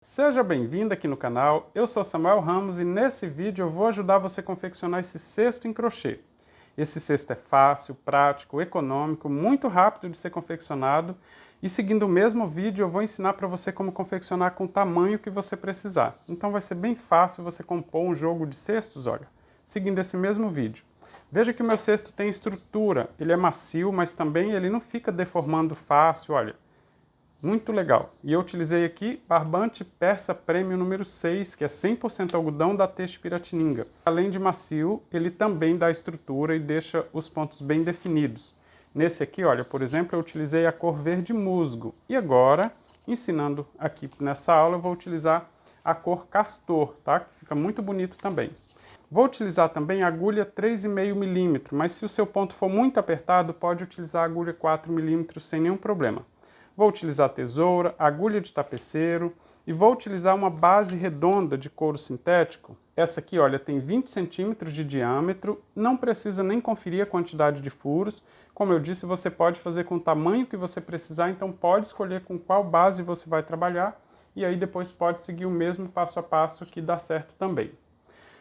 Seja bem-vindo aqui no canal, eu sou Samuel Ramos e nesse vídeo eu vou ajudar você a confeccionar esse cesto em crochê. Esse cesto é fácil, prático, econômico, muito rápido de ser confeccionado e seguindo o mesmo vídeo eu vou ensinar para você como confeccionar com o tamanho que você precisar. Então vai ser bem fácil você compor um jogo de cestos, olha, seguindo esse mesmo vídeo. Veja que o meu cesto tem estrutura, ele é macio, mas também ele não fica deformando fácil, olha. Muito legal. E eu utilizei aqui barbante persa premium número 6, que é 100% algodão da Têxtil Piratininga. Além de macio, ele também dá estrutura e deixa os pontos bem definidos. Nesse aqui, olha, por exemplo, eu utilizei a cor verde musgo. E agora, ensinando aqui nessa aula, eu vou utilizar a cor castor, tá? Que fica muito bonito também. Vou utilizar também a agulha 3,5 mm, mas se o seu ponto for muito apertado, pode utilizar a agulha 4 mm sem nenhum problema. Vou utilizar tesoura, agulha de tapeceiro e vou utilizar uma base redonda de couro sintético. Essa aqui, olha, tem 20 centímetros de diâmetro, não precisa nem conferir a quantidade de furos. Como eu disse, você pode fazer com o tamanho que você precisar, então pode escolher com qual base você vai trabalhar e aí depois pode seguir o mesmo passo a passo que dá certo também.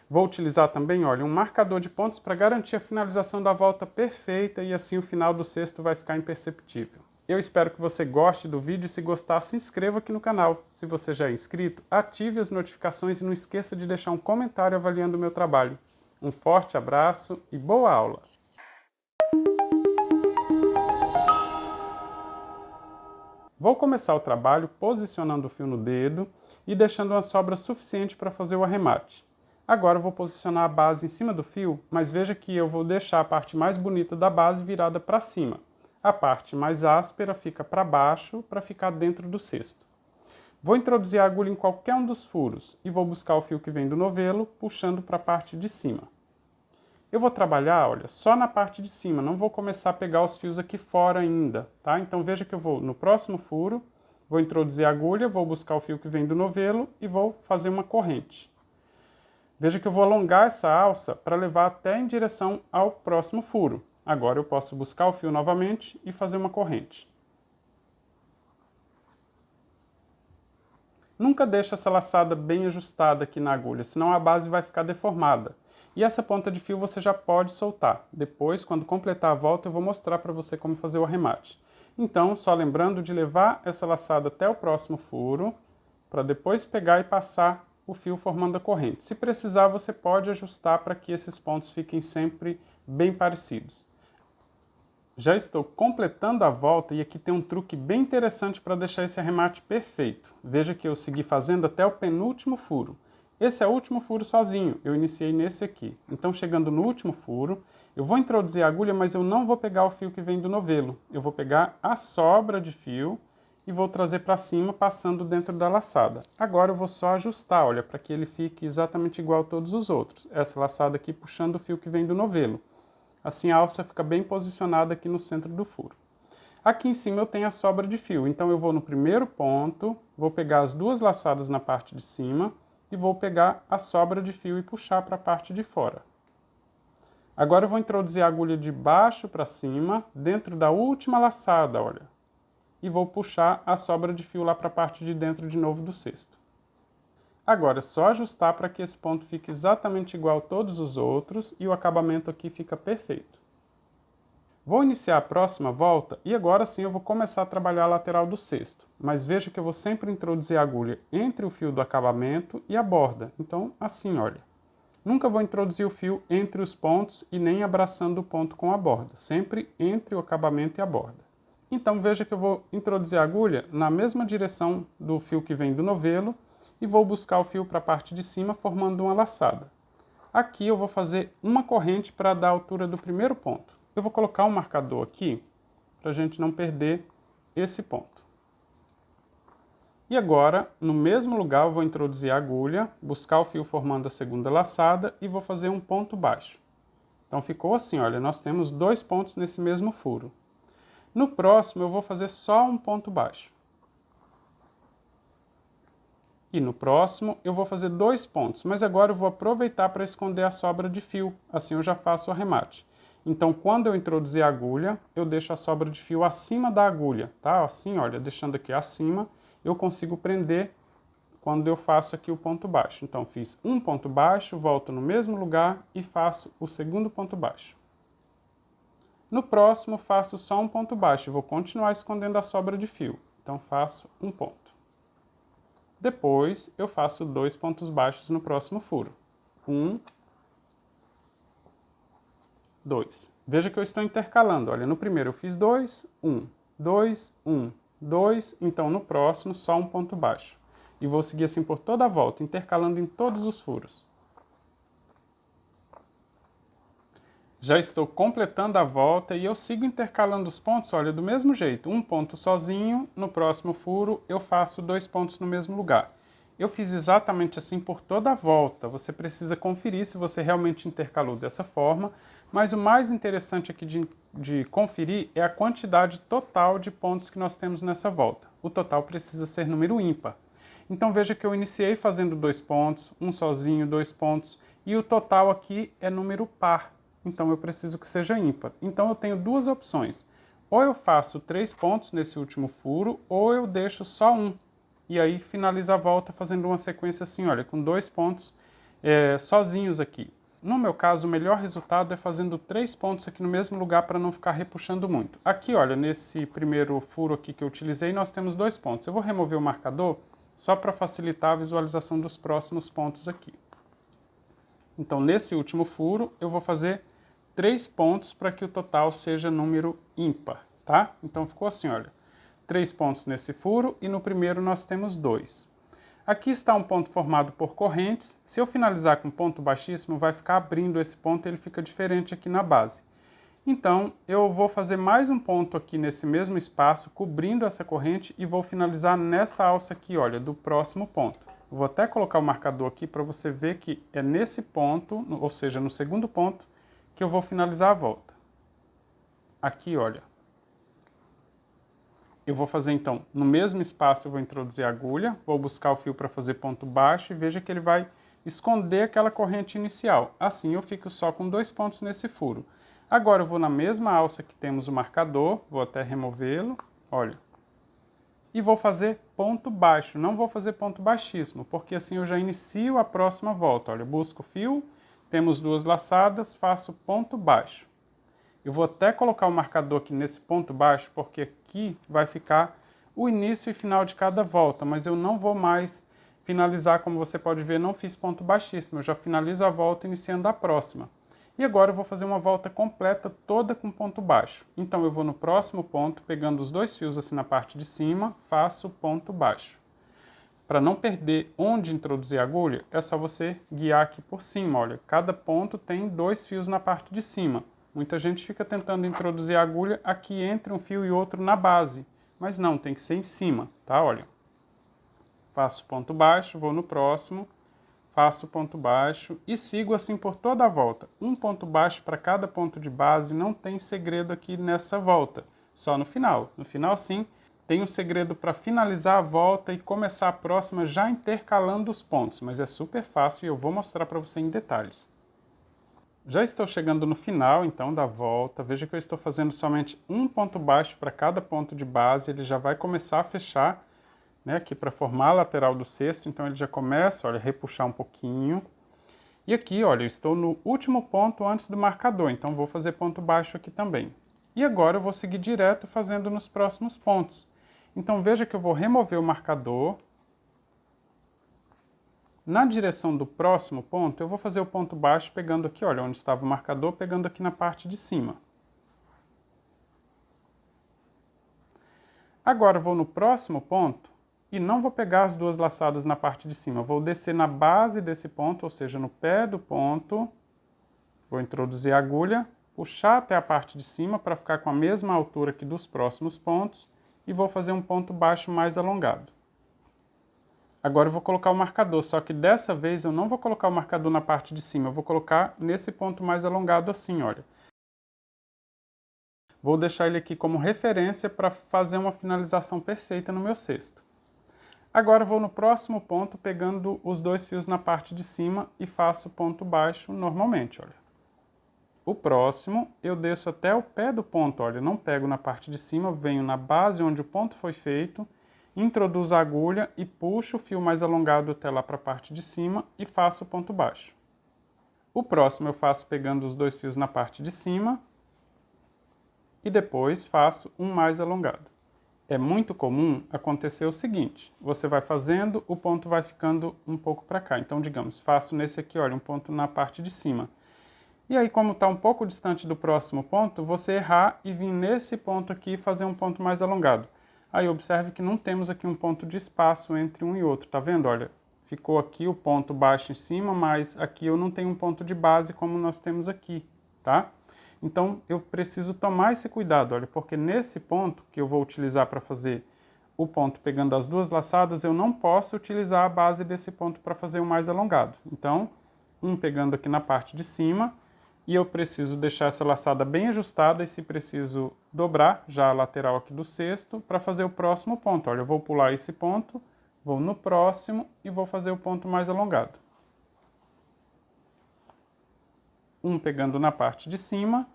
Vou utilizar também, olha, um marcador de pontos para garantir a finalização da volta perfeita e assim o final do cesto vai ficar imperceptível. Eu espero que você goste do vídeo e se gostar, se inscreva aqui no canal. Se você já é inscrito, ative as notificações e não esqueça de deixar um comentário avaliando o meu trabalho. Um forte abraço e boa aula! Vou começar o trabalho posicionando o fio no dedo e deixando uma sobra suficiente para fazer o arremate. Agora eu vou posicionar a base em cima do fio, mas veja que eu vou deixar a parte mais bonita da base virada para cima. A parte mais áspera fica para baixo para ficar dentro do cesto. Vou introduzir a agulha em qualquer um dos furos e vou buscar o fio que vem do novelo, puxando para a parte de cima. Eu vou trabalhar, olha, só na parte de cima, não vou começar a pegar os fios aqui fora ainda, tá? Então veja que eu vou no próximo furo, vou introduzir a agulha, vou buscar o fio que vem do novelo e vou fazer uma corrente. Veja que eu vou alongar essa alça para levar até em direção ao próximo furo. Agora eu posso buscar o fio novamente e fazer uma corrente. Nunca deixe essa laçada bem ajustada aqui na agulha, senão a base vai ficar deformada. E essa ponta de fio você já pode soltar. Depois, quando completar a volta, eu vou mostrar para você como fazer o arremate. Então, só lembrando de levar essa laçada até o próximo furo, para depois pegar e passar o fio formando a corrente. Se precisar, você pode ajustar para que esses pontos fiquem sempre bem parecidos. Já estou completando a volta e aqui tem um truque bem interessante para deixar esse arremate perfeito. Veja que eu segui fazendo até o penúltimo furo. Esse é o último furo sozinho, eu iniciei nesse aqui. Então chegando no último furo, eu vou introduzir a agulha, mas eu não vou pegar o fio que vem do novelo. Eu vou pegar a sobra de fio e vou trazer para cima, passando dentro da laçada. Agora eu vou só ajustar, olha, para que ele fique exatamente igual a todos os outros. Essa laçada aqui puxando o fio que vem do novelo. Assim a alça fica bem posicionada aqui no centro do furo. Aqui em cima eu tenho a sobra de fio, então eu vou no primeiro ponto, vou pegar as duas laçadas na parte de cima e vou pegar a sobra de fio e puxar para a parte de fora. Agora eu vou introduzir a agulha de baixo para cima, dentro da última laçada, olha. E vou puxar a sobra de fio lá para a parte de dentro de novo do cesto. Agora é só ajustar para que esse ponto fique exatamente igual a todos os outros e o acabamento aqui fica perfeito. Vou iniciar a próxima volta e agora sim eu vou começar a trabalhar a lateral do cesto. Mas veja que eu vou sempre introduzir a agulha entre o fio do acabamento e a borda. Então assim, olha. Nunca vou introduzir o fio entre os pontos e nem abraçando o ponto com a borda. Sempre entre o acabamento e a borda. Então veja que eu vou introduzir a agulha na mesma direção do fio que vem do novelo e vou buscar o fio para a parte de cima formando uma laçada. Aqui eu vou fazer uma corrente para dar a altura do primeiro ponto. Eu vou colocar um marcador aqui para a gente não perder esse ponto. E agora, no mesmo lugar, eu vou introduzir a agulha, buscar o fio formando a segunda laçada e vou fazer um ponto baixo. Então ficou assim, olha, nós temos dois pontos nesse mesmo furo. No próximo eu vou fazer só um ponto baixo. E no próximo eu vou fazer dois pontos, mas agora eu vou aproveitar para esconder a sobra de fio, assim eu já faço o arremate. Então quando eu introduzir a agulha, eu deixo a sobra de fio acima da agulha, tá? Assim, olha, deixando aqui acima, eu consigo prender quando eu faço aqui o ponto baixo. Então, fiz um ponto baixo, volto no mesmo lugar e faço o segundo ponto baixo. No próximo, faço só um ponto baixo, vou continuar escondendo a sobra de fio. Então, faço um ponto. Depois, eu faço 2 pontos baixos no próximo furo. 1, 2. Veja que eu estou intercalando. Olha, no primeiro eu fiz 2, 1, 2, 1, 2. Então, no próximo, só um ponto baixo. E vou seguir assim por toda a volta, intercalando em todos os furos. Já estou completando a volta e eu sigo intercalando os pontos, olha, do mesmo jeito. Um ponto sozinho, no próximo furo eu faço 2 pontos no mesmo lugar. Eu fiz exatamente assim por toda a volta. Você precisa conferir se você realmente intercalou dessa forma, mas o mais interessante aqui de conferir é a quantidade total de pontos que nós temos nessa volta. O total precisa ser número ímpar. Então veja que eu iniciei fazendo 2 pontos, um sozinho, 2 pontos, e o total aqui é número par. Então eu preciso que seja ímpar. Então eu tenho duas opções. Ou eu faço 3 pontos nesse último furo, ou eu deixo só um. E aí finalizo a volta fazendo uma sequência assim, olha, com 2 pontos sozinhos aqui. No meu caso, o melhor resultado é fazendo 3 pontos aqui no mesmo lugar para não ficar repuxando muito. Aqui, olha, nesse primeiro furo aqui que eu utilizei, nós temos 2 pontos. Eu vou remover o marcador só para facilitar a visualização dos próximos pontos aqui. Então, nesse último furo, eu vou fazer 3 pontos para que o total seja número ímpar, tá? Então, ficou assim, olha, 3 pontos nesse furo e no primeiro nós temos 2. Aqui está um ponto formado por correntes. Se eu finalizar com ponto baixíssimo, vai ficar abrindo esse ponto e ele fica diferente aqui na base. Então, eu vou fazer mais um ponto aqui nesse mesmo espaço, cobrindo essa corrente e vou finalizar nessa alça aqui, olha, do próximo ponto. Vou até colocar o marcador aqui para você ver que é nesse ponto, ou seja, no segundo ponto, que eu vou finalizar a volta. Aqui, olha. Eu vou fazer então, no mesmo espaço eu vou introduzir a agulha, vou buscar o fio para fazer ponto baixo e veja que ele vai esconder aquela corrente inicial. Assim eu fico só com 2 pontos nesse furo. Agora eu vou na mesma alça que temos o marcador, vou até removê-lo, olha. E vou fazer ponto baixo, não vou fazer ponto baixíssimo, porque assim eu já inicio a próxima volta. Olha, busco o fio, temos 2 laçadas, faço ponto baixo. Eu vou até colocar o marcador aqui nesse ponto baixo, porque aqui vai ficar o início e final de cada volta, mas eu não vou mais finalizar, como você pode ver, não fiz ponto baixíssimo, eu já finalizo a volta iniciando a próxima. E agora eu vou fazer uma volta completa toda com ponto baixo. Então eu vou no próximo ponto, pegando os 2 fios assim na parte de cima, faço ponto baixo. Para não perder onde introduzir a agulha, é só você guiar aqui por cima, olha, cada ponto tem 2 fios na parte de cima. Muita gente fica tentando introduzir a agulha aqui entre um fio e outro na base, mas não, tem que ser em cima, tá? Olha, faço ponto baixo, vou no próximo, faço ponto baixo e sigo assim por toda a volta. Um ponto baixo para cada ponto de base, não tem segredo aqui nessa volta, só no final. No final, sim, tem um segredo para finalizar a volta e começar a próxima já intercalando os pontos, mas é super fácil e eu vou mostrar para você em detalhes. Já estou chegando no final, então, da volta. Veja que eu estou fazendo somente um ponto baixo para cada ponto de base. Ele já vai começar a fechar, né, aqui para formar a lateral do cesto. Então, ele já começa, olha, a repuxar um pouquinho. E aqui, olha, eu estou no último ponto antes do marcador. Então, vou fazer ponto baixo aqui também. E agora eu vou seguir direto fazendo nos próximos pontos. Então, veja que eu vou remover o marcador. Na direção do próximo ponto, eu vou fazer o ponto baixo pegando aqui, olha, onde estava o marcador, pegando aqui na parte de cima. Agora, eu vou no próximo ponto e não vou pegar as 2 laçadas na parte de cima. Eu vou descer na base desse ponto, ou seja, no pé do ponto. Vou introduzir a agulha, puxar até a parte de cima para ficar com a mesma altura aqui dos próximos pontos e vou fazer um ponto baixo mais alongado. Agora eu vou colocar o marcador, só que dessa vez eu não vou colocar o marcador na parte de cima, eu vou colocar nesse ponto mais alongado assim, olha. Vou deixar ele aqui como referência para fazer uma finalização perfeita no meu cesto. Agora eu vou no próximo ponto pegando os 2 fios na parte de cima e faço ponto baixo normalmente, olha. O próximo eu desço até o pé do ponto, olha, não pego na parte de cima, venho na base onde o ponto foi feito, introduzo a agulha e puxo o fio mais alongado até lá para a parte de cima e faço o ponto baixo. O próximo eu faço pegando os dois fios na parte de cima e depois faço um mais alongado. É muito comum acontecer o seguinte, você vai fazendo, o ponto vai ficando um pouco para cá. Então, digamos, faço nesse aqui, olha, um ponto na parte de cima. E aí, como está um pouco distante do próximo ponto, você errar e vir nesse ponto aqui e fazer um ponto mais alongado. Aí, observe que não temos aqui um ponto de espaço entre um e outro, tá vendo? Olha, ficou aqui o ponto baixo em cima, mas aqui eu não tenho um ponto de base como nós temos aqui, tá? Então, eu preciso tomar esse cuidado, olha, porque nesse ponto que eu vou utilizar para fazer o ponto pegando as duas laçadas, eu não posso utilizar a base desse ponto para fazer o mais alongado. Então, um pegando aqui na parte de cima, e eu preciso deixar essa laçada bem ajustada, e se preciso dobrar já a lateral aqui do cesto, para fazer o próximo ponto. Olha, eu vou pular esse ponto, vou no próximo e vou fazer o ponto mais alongado. Um pegando na parte de cima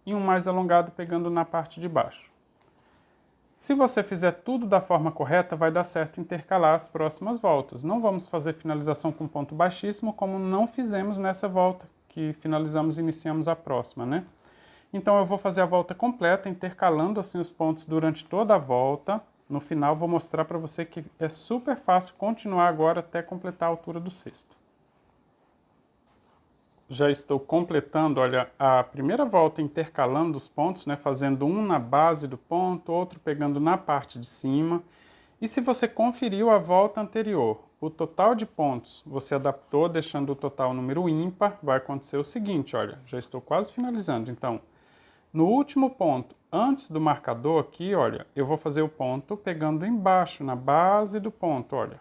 e um mais alongado pegando na parte de baixo. Se você fizer tudo da forma correta, vai dar certo intercalar as próximas voltas. Não vamos fazer finalização com ponto baixíssimo, como não fizemos nessa volta que finalizamos e iniciamos a próxima, né? Então eu vou fazer a volta completa, intercalando assim os pontos durante toda a volta. No final vou mostrar para você que é super fácil continuar agora até completar a altura do cesto. Já estou completando, olha, a primeira volta intercalando os pontos, né, fazendo um na base do ponto, outro pegando na parte de cima. E se você conferiu a volta anterior, o total de pontos você adaptou, deixando o total número ímpar, vai acontecer o seguinte, olha, já estou quase finalizando. Então, no último ponto, antes do marcador aqui, olha, eu vou fazer o ponto pegando embaixo, na base do ponto, olha.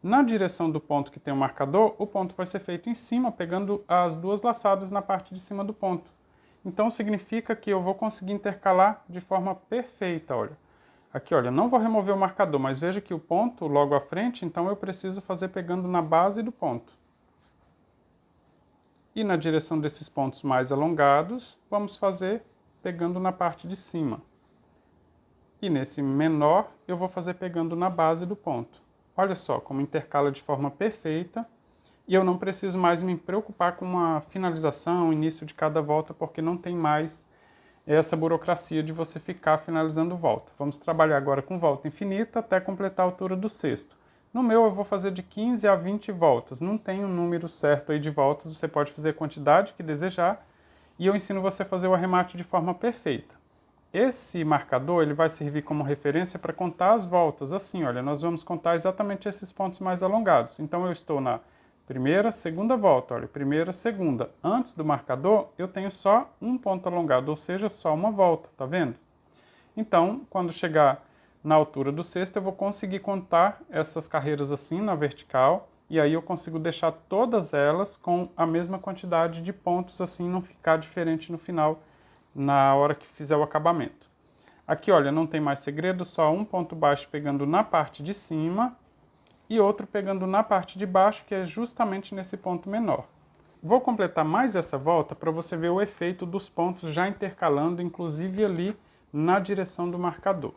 Na direção do ponto que tem o marcador, o ponto vai ser feito em cima, pegando as duas laçadas na parte de cima do ponto. Então, significa que eu vou conseguir intercalar de forma perfeita, olha. Aqui, olha, não vou remover o marcador, mas veja que o ponto logo à frente, então eu preciso fazer pegando na base do ponto. E na direção desses pontos mais alongados, vamos fazer pegando na parte de cima. E nesse menor, eu vou fazer pegando na base do ponto. Olha só como intercala de forma perfeita e eu não preciso mais me preocupar com uma finalização, o início de cada volta, porque não tem mais essa burocracia de você ficar finalizando volta. Vamos trabalhar agora com volta infinita até completar a altura do cesto. No meu eu vou fazer de 15 a 20 voltas, não tem um número certo aí de voltas, você pode fazer a quantidade que desejar e eu ensino você a fazer o arremate de forma perfeita. Esse marcador ele vai servir como referência para contar as voltas. Assim, olha, nós vamos contar exatamente esses pontos mais alongados. Então, eu estou na primeira, segunda volta. Olha, primeira, segunda. Antes do marcador, eu tenho só um ponto alongado, ou seja, só uma volta, tá vendo? Então, quando chegar na altura do cesto, eu vou conseguir contar essas carreiras assim, na vertical, e aí eu consigo deixar todas elas com a mesma quantidade de pontos, assim, não ficar diferente no final, na hora que fizer o acabamento. Aqui, olha, não tem mais segredo, só um ponto baixo pegando na parte de cima e outro pegando na parte de baixo, que é justamente nesse ponto menor. Vou completar mais essa volta para você ver o efeito dos pontos já intercalando, inclusive ali na direção do marcador.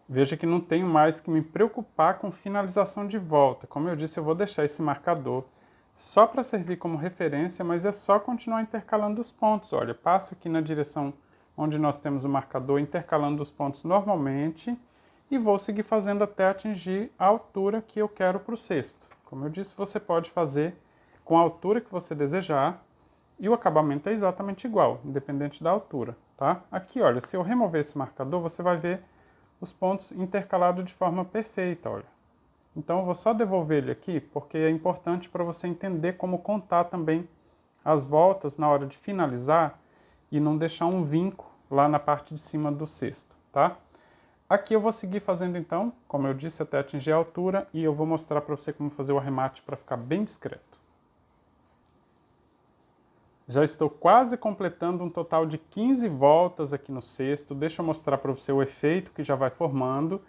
Veja que não tenho mais que me preocupar com finalização de volta. Como eu disse, eu vou deixar esse marcador só para servir como referência, mas é só continuar intercalando os pontos. Olha, passo aqui na direção onde nós temos o marcador, intercalando os pontos normalmente, e vou seguir fazendo até atingir a altura que eu quero para o cesto. Como eu disse, você pode fazer com a altura que você desejar, e o acabamento é exatamente igual, independente da altura, tá? Aqui, olha, se eu remover esse marcador, você vai ver os pontos intercalados de forma perfeita, olha. Então, eu vou só devolver ele aqui, porque é importante para você entender como contar também as voltas na hora de finalizar e não deixar um vinco lá na parte de cima do cesto, tá? Aqui eu vou seguir fazendo então, como eu disse, até atingir a altura e eu vou mostrar para você como fazer o arremate para ficar bem discreto. Já estou quase completando um total de 15 voltas aqui no cesto. Deixa eu mostrar para você o efeito que já vai formando.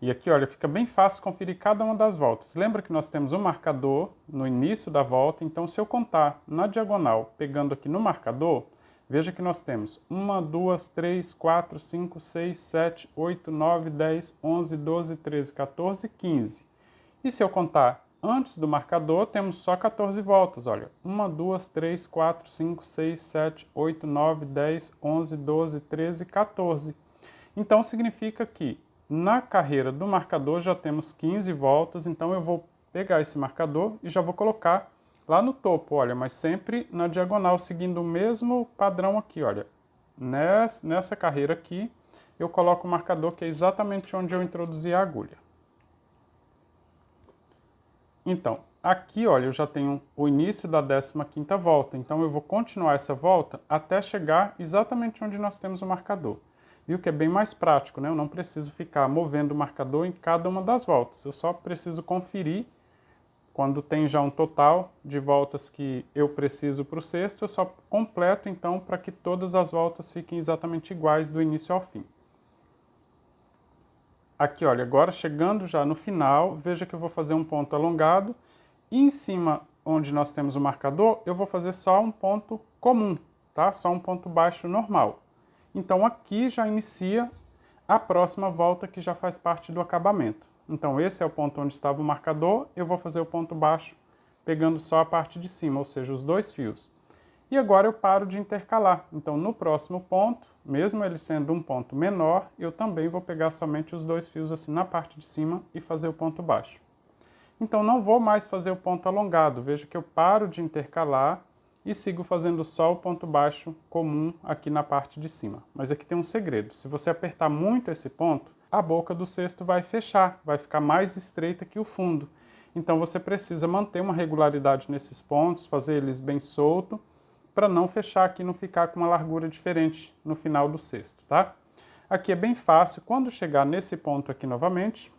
E aqui, olha, fica bem fácil conferir cada uma das voltas. Lembra que nós temos um marcador no início da volta, então se eu contar na diagonal, pegando aqui no marcador, Veja que nós temos 1, 2, 3, 4, 5, 6, 7, 8, 9, 10, 11, 12, 13, 14, 15. E se eu contar antes do marcador, temos só 14 voltas, olha. 1, 2, 3, 4, 5, 6, 7, 8, 9, 10, 11, 12, 13, 14. Então significa que na carreira do marcador já temos 15 voltas, então eu vou pegar esse marcador e já vou colocar lá no topo, olha, mas sempre na diagonal, seguindo o mesmo padrão aqui, olha. Nessa carreira aqui, eu coloco o marcador que é exatamente onde eu introduzi a agulha. Então, aqui, olha, eu já tenho o início da 15ª volta, então eu vou continuar essa volta até chegar exatamente onde nós temos o marcador. Viu que é bem mais prático, né? Eu não preciso ficar movendo o marcador em cada uma das voltas, eu só preciso conferir. Quando tem já um total de voltas que eu preciso para o sexto, eu só completo então para que todas as voltas fiquem exatamente iguais do início ao fim. Aqui, olha, agora chegando já no final, veja que eu vou fazer um ponto alongado e em cima onde nós temos o marcador, eu vou fazer só um ponto comum, tá? Só um ponto baixo normal. Então aqui já inicia a próxima volta que já faz parte do acabamento. Então esse é o ponto onde estava o marcador, eu vou fazer o ponto baixo pegando só a parte de cima, ou seja, os dois fios. E agora eu paro de intercalar. Então no próximo ponto, mesmo ele sendo um ponto menor, eu também vou pegar somente os dois fios assim na parte de cima e fazer o ponto baixo. Então não vou mais fazer o ponto alongado, veja que eu paro de intercalar e sigo fazendo só o ponto baixo comum aqui na parte de cima. Mas aqui tem um segredo, se você apertar muito esse ponto, a boca do cesto vai fechar, vai ficar mais estreita que o fundo. Então você precisa manter uma regularidade nesses pontos, fazer eles bem solto, para não fechar aqui e não ficar com uma largura diferente no final do cesto, tá? Aqui é bem fácil, quando chegar nesse ponto aqui novamente,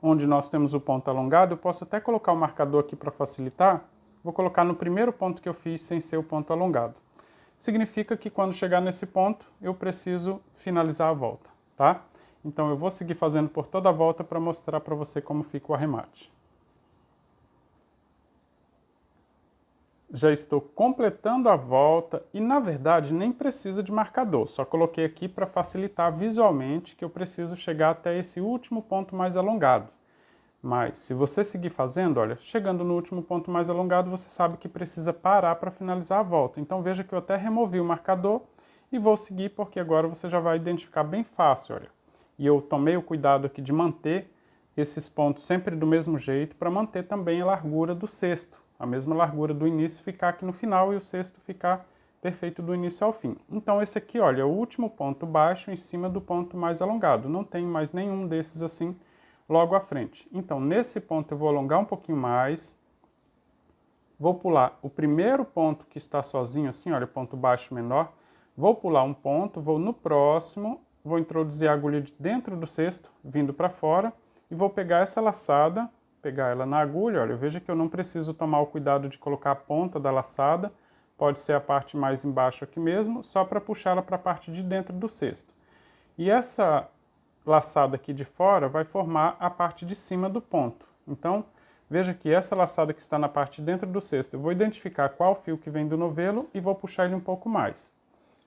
onde nós temos o ponto alongado, eu posso até colocar o marcador aqui para facilitar, vou colocar no primeiro ponto que eu fiz sem ser o ponto alongado. Significa que quando chegar nesse ponto, eu preciso finalizar a volta, tá? Então eu vou seguir fazendo por toda a volta para mostrar para você como fica o arremate. Já estou completando a volta e na verdade nem precisa de marcador, só coloquei aqui para facilitar visualmente que eu preciso chegar até esse último ponto mais alongado. Mas se você seguir fazendo, olha, chegando no último ponto mais alongado, você sabe que precisa parar para finalizar a volta. Então veja que eu até removi o marcador e vou seguir porque agora você já vai identificar bem fácil, olha. E eu tomei o cuidado aqui de manter esses pontos sempre do mesmo jeito para manter também a largura do cesto. A mesma largura do início ficar aqui no final e o cesto ficar perfeito do início ao fim. Então esse aqui, olha, é o último ponto baixo em cima do ponto mais alongado. Não tem mais nenhum desses assim logo à frente. Então nesse ponto eu vou alongar um pouquinho mais. Vou pular o primeiro ponto que está sozinho assim, olha, ponto baixo menor. Vou pular um ponto, vou no próximo, vou introduzir a agulha dentro do cesto, vindo para fora, e vou pegar essa laçada, pegar ela na agulha, olha, veja que eu não preciso tomar o cuidado de colocar a ponta da laçada, pode ser a parte mais embaixo aqui mesmo, só para puxá-la para a parte de dentro do cesto. E essa laçada aqui de fora vai formar a parte de cima do ponto. Então, veja que essa laçada que está na parte de dentro do cesto, eu vou identificar qual fio que vem do novelo e vou puxar ele um pouco mais.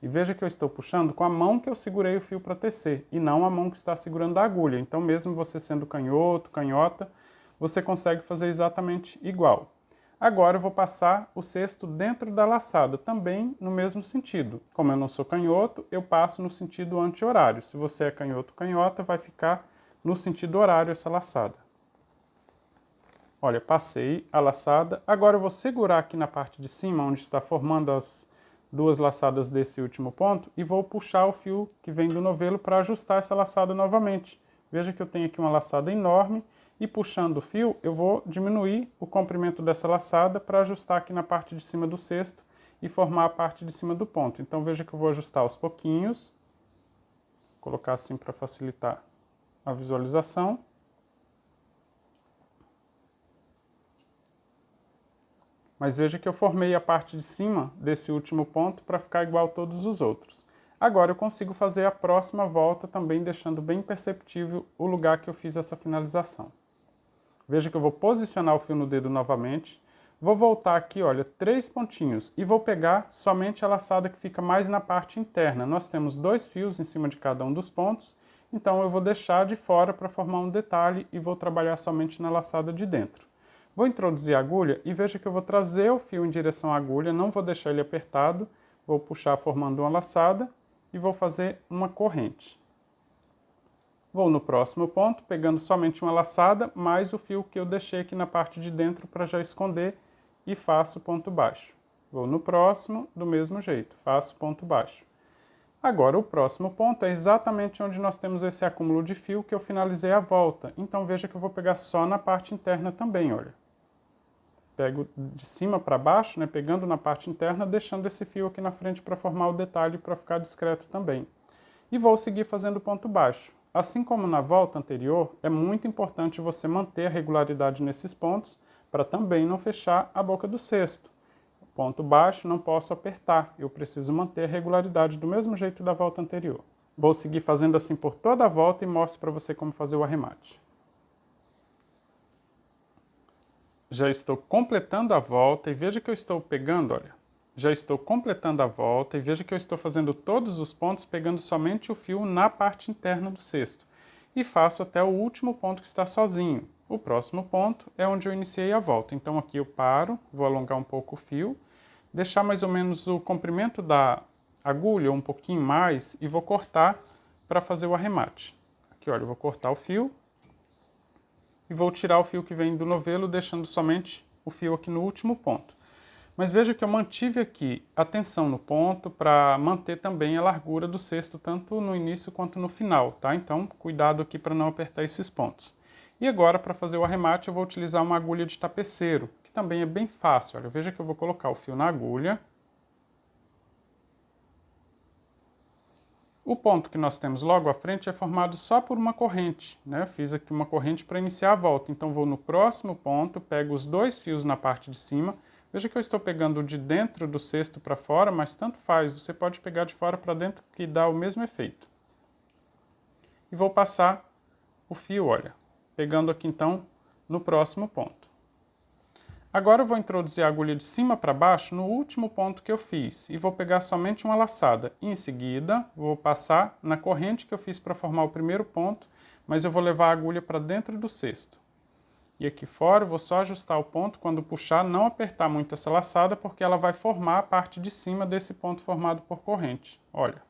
E veja que eu estou puxando com a mão que eu segurei o fio para tecer, e não a mão que está segurando a agulha. Então, mesmo você sendo canhoto, canhota, você consegue fazer exatamente igual. Agora eu vou passar o cesto dentro da laçada, também no mesmo sentido. Como eu não sou canhoto, eu passo no sentido anti-horário. Se você é canhoto, canhota, vai ficar no sentido horário essa laçada. Olha, passei a laçada. Agora eu vou segurar aqui na parte de cima, onde está formando as duas laçadas desse último ponto, e vou puxar o fio que vem do novelo para ajustar essa laçada novamente. Veja que eu tenho aqui uma laçada enorme, e puxando o fio, eu vou diminuir o comprimento dessa laçada para ajustar aqui na parte de cima do cesto e formar a parte de cima do ponto. Então veja que eu vou ajustar aos pouquinhos, colocar assim para facilitar a visualização. Mas veja que eu formei a parte de cima desse último ponto para ficar igual a todos os outros. Agora eu consigo fazer a próxima volta também deixando bem perceptível o lugar que eu fiz essa finalização. Veja que eu vou posicionar o fio no dedo novamente, Vou voltar aqui, olha, 3 pontinhos e vou pegar somente a laçada que fica mais na parte interna. Nós temos 2 fios em cima de cada um dos pontos, então eu vou deixar de fora para formar um detalhe e vou trabalhar somente na laçada de dentro. Vou introduzir a agulha e veja que eu vou trazer o fio em direção à agulha, não vou deixar ele apertado, vou puxar formando uma laçada e vou fazer uma corrente. Vou no próximo ponto, pegando somente uma laçada, mais o fio que eu deixei aqui na parte de dentro para já esconder e faço ponto baixo. Vou no próximo, do mesmo jeito, faço ponto baixo. Agora, o próximo ponto é exatamente onde nós temos esse acúmulo de fio que eu finalizei a volta. Então, veja que eu vou pegar só na parte interna também, olha. Pego de cima para baixo, né, pegando na parte interna, deixando esse fio aqui na frente para formar o detalhe para ficar discreto também. E vou seguir fazendo ponto baixo. Assim como na volta anterior, é muito importante você manter a regularidade nesses pontos para também não fechar a boca do cesto. Ponto baixo, não posso apertar, eu preciso manter a regularidade do mesmo jeito da volta anterior. Vou seguir fazendo assim por toda a volta e mostro para você como fazer o arremate. Já estou completando a volta e veja que eu estou pegando, olha. Já estou completando a volta e veja que eu estou fazendo todos os pontos pegando somente o fio na parte interna do cesto. E faço até o último ponto que está sozinho. O próximo ponto é onde eu iniciei a volta. Então aqui eu paro, vou alongar um pouco o fio, deixar mais ou menos o comprimento da agulha um pouquinho mais e vou cortar para fazer o arremate. Aqui, olha, eu vou cortar o fio e vou tirar o fio que vem do novelo, deixando somente o fio aqui no último ponto. Mas veja que eu mantive aqui a tensão no ponto para manter também a largura do cesto, tanto no início quanto no final, tá? Então, cuidado aqui para não apertar esses pontos. E agora, para fazer o arremate, eu vou utilizar uma agulha de tapeceiro, que também é bem fácil. Olha, veja que eu vou colocar o fio na agulha. O ponto que nós temos logo à frente é formado só por uma corrente, né? Eu fiz aqui uma corrente para iniciar a volta. Então, vou no próximo ponto, pego os 2 fios na parte de cima. Veja que eu estou pegando de dentro do cesto para fora, mas tanto faz, você pode pegar de fora para dentro que dá o mesmo efeito. E vou passar o fio, olha, pegando aqui então no próximo ponto. Agora eu vou introduzir a agulha de cima para baixo no último ponto que eu fiz e vou pegar somente uma laçada. Em seguida, vou passar na corrente que eu fiz para formar o primeiro ponto, mas eu vou levar a agulha para dentro do cesto. E aqui fora eu vou só ajustar o ponto, quando puxar, não apertar muito essa laçada, porque ela vai formar a parte de cima desse ponto formado por corrente. Olha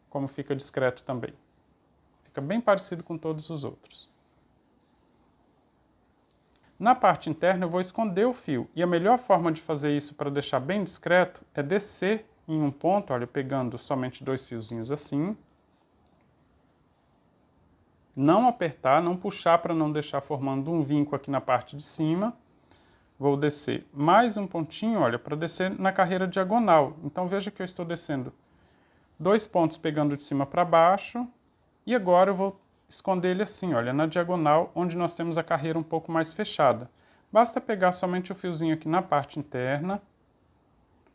como fica discreto também. Fica bem parecido com todos os outros. Na parte interna eu vou esconder o fio, e a melhor forma de fazer isso para deixar bem discreto é descer em um ponto, olha, pegando somente 2 fiozinhos assim. Não apertar, não puxar para não deixar formando um vinco aqui na parte de cima. Vou descer mais um pontinho, olha, para descer na carreira diagonal. Então veja que eu estou descendo 2 pontos pegando de cima para baixo. E agora eu vou esconder ele assim, olha, na diagonal, onde nós temos a carreira um pouco mais fechada. Basta pegar somente o fiozinho aqui na parte interna.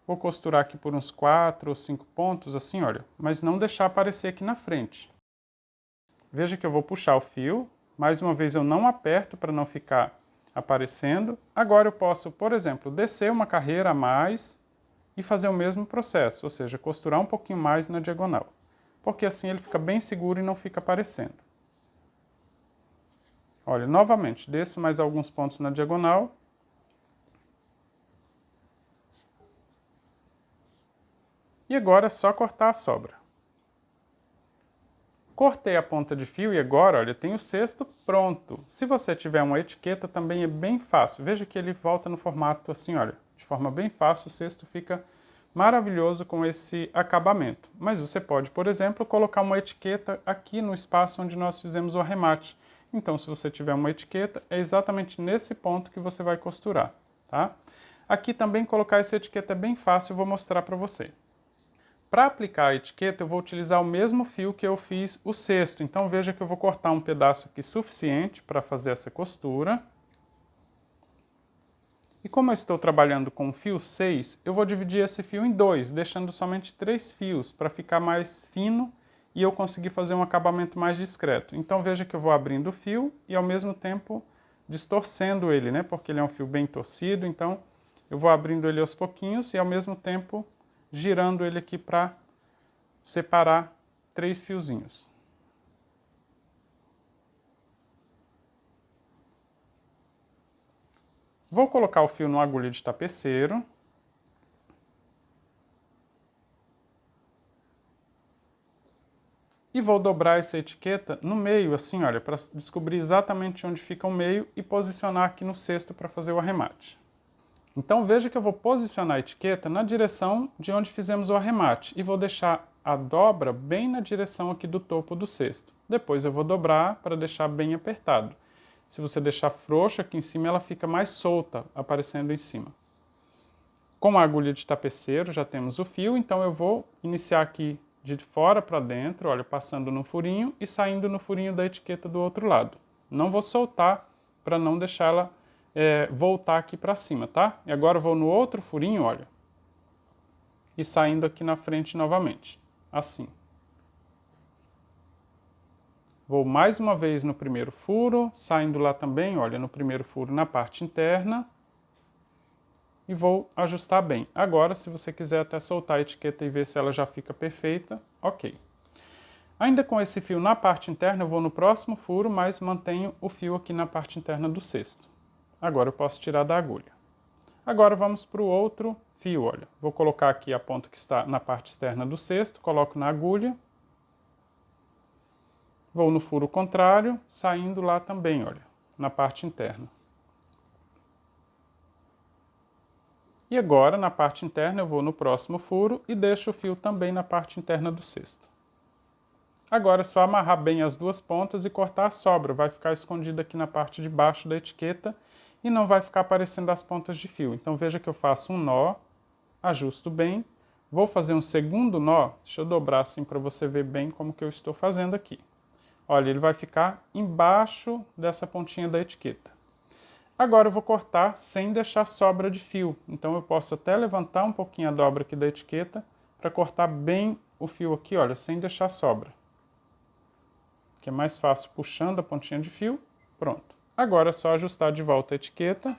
Vou costurar aqui por uns 4 ou 5 pontos, assim, olha, mas não deixar aparecer aqui na frente. Veja que eu vou puxar o fio, mais uma vez eu não aperto para não ficar aparecendo. Agora eu posso, por exemplo, descer uma carreira a mais e fazer o mesmo processo, ou seja, costurar um pouquinho mais na diagonal, porque assim ele fica bem seguro e não fica aparecendo. Olha, novamente, desço mais alguns pontos na diagonal. E agora é só cortar a sobra. Cortei a ponta de fio e agora, olha, tem o cesto pronto. Se você tiver uma etiqueta, também é bem fácil. Veja que ele volta no formato assim, olha, de forma bem fácil, o cesto fica maravilhoso com esse acabamento. Mas você pode, por exemplo, colocar uma etiqueta aqui no espaço onde nós fizemos o arremate. Então, se você tiver uma etiqueta, é exatamente nesse ponto que você vai costurar, tá? Aqui também colocar essa etiqueta é bem fácil, eu vou mostrar para você. Para aplicar a etiqueta, eu vou utilizar o mesmo fio que eu fiz o cesto. Então, veja que eu vou cortar um pedaço aqui suficiente para fazer essa costura. E como eu estou trabalhando com o fio 6, eu vou dividir esse fio em 2, deixando somente 3 fios para ficar mais fino e eu conseguir fazer um acabamento mais discreto. Então, veja que eu vou abrindo o fio e, ao mesmo tempo, distorcendo ele, né? Porque ele é um fio bem torcido, então eu vou abrindo ele aos pouquinhos e ao mesmo tempo girando ele aqui para separar 3 fiozinhos. Vou colocar o fio numa agulha de tapeceiro. E vou dobrar essa etiqueta no meio, assim, olha, para descobrir exatamente onde fica o meio e posicionar aqui no cesto para fazer o arremate. Então veja que eu vou posicionar a etiqueta na direção de onde fizemos o arremate e vou deixar a dobra bem na direção aqui do topo do cesto. Depois eu vou dobrar para deixar bem apertado. Se você deixar frouxo aqui em cima, ela fica mais solta, aparecendo em cima. Com a agulha de tapeceiro já temos o fio, então eu vou iniciar aqui de fora para dentro, olha, passando no furinho e saindo no furinho da etiqueta do outro lado. Não vou soltar para não deixar ela voltar aqui para cima, tá? E agora eu vou no outro furinho, olha, e saindo aqui na frente novamente, assim. Vou mais uma vez no primeiro furo, saindo lá também, olha, no primeiro furo na parte interna. E vou ajustar bem. Agora, se você quiser até soltar a etiqueta e ver se ela já fica perfeita, ok. Ainda com esse fio na parte interna, eu vou no próximo furo, mas mantenho o fio aqui na parte interna do cesto. Agora eu posso tirar da agulha. Agora vamos para o outro fio, olha. Vou colocar aqui a ponta que está na parte externa do cesto, coloco na agulha. Vou no furo contrário, saindo lá também, olha, na parte interna. E agora, na parte interna, eu vou no próximo furo e deixo o fio também na parte interna do cesto. Agora é só amarrar bem as duas pontas e cortar a sobra. Vai ficar escondida aqui na parte de baixo da etiqueta e não vai ficar aparecendo as pontas de fio. Então veja que eu faço um nó, ajusto bem, vou fazer um segundo nó, deixa eu dobrar assim para você ver bem como que eu estou fazendo aqui. Olha, ele vai ficar embaixo dessa pontinha da etiqueta. Agora eu vou cortar sem deixar sobra de fio, então eu posso até levantar um pouquinho a dobra aqui da etiqueta para cortar bem o fio aqui, olha, sem deixar sobra. Que é mais fácil puxando a pontinha de fio, pronto. Agora é só ajustar de volta a etiqueta,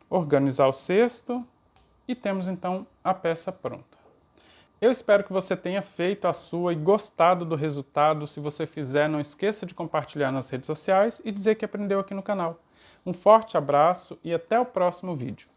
organizar o cesto e temos então a peça pronta. Eu espero que você tenha feito a sua e gostado do resultado. Se você fizer, não esqueça de compartilhar nas redes sociais e dizer que aprendeu aqui no canal. Um forte abraço e até o próximo vídeo.